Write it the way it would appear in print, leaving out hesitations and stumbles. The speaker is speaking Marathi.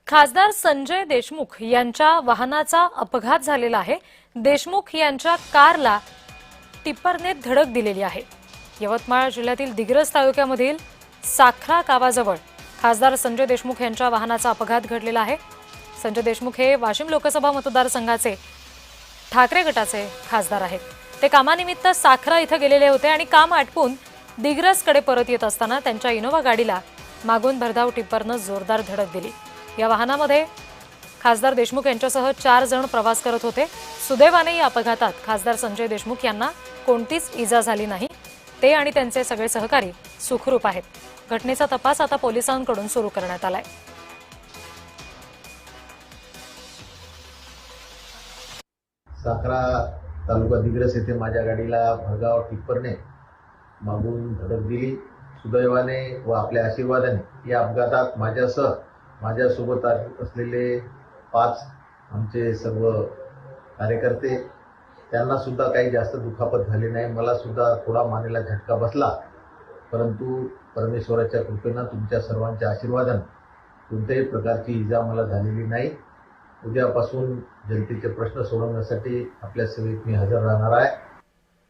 खासदार संजय देशमुख यांच्या वाहनाचा अपघात झालेला आहे। देशमुख यांच्या कारला टिप्परने धडक दिलेली आहे। यवतमाळ जिल्ह्यातील दिग्रस तालुक्यामधील साखरा गावाजवळ खासदार संजय देशमुख यांच्या वाहनाचा अपघात घडलेला आहे। संजय देशमुख हे वाशिम लोकसभा मतदारसंघाचे ठाकरे गटाचे खासदार आहेत। ते कामानिमित्त साखरा इथे गेलेले होते आणि काम आटपून दिग्रसकडे परत येत असताना त्यांच्या इनोवा गाडीला मागून भरधाव टिप्परनं जोरदार धडक दिली। या वाहनामध्ये खासदार देशमुख यांच्यासह 4 जण प्रवास करत होते। सुदैवाने या अपघातात खासदार संजय देशमुख यांना कोणतीच इजा झाली नाही। ते आणि त्यांचे सगळे सहकारी सुखरूप आहेत। घटनेचा तपास आता पोलिसांकडून सुरू करण्यात आलाय। साखरा तालुका दिग्रस येथे माझ्या गाडीला भरधाव टिप्परने मागून धडक दिली। सुदैवाने व आपल्या आशीर्वादाने या अपघातात माझ्यासोबत असलेले 5 आमचे सर्व कार्यकर्ते त्यांना सुद्धा काही जास्त दुखापत झाली नाही। मला सुद्धा थोडा मानेला झटका बसला, परंतु परमेश्वराच्या कृपेने तुमच्या सर्वांच्या आशीर्वादाने कोणत्याही प्रकारची इजा मला झालेली नाही। उद्यापासून जनतेचे प्रश्न सोडवण्यासाठी आपल्या सेवेत मी हजर राहणार आहे।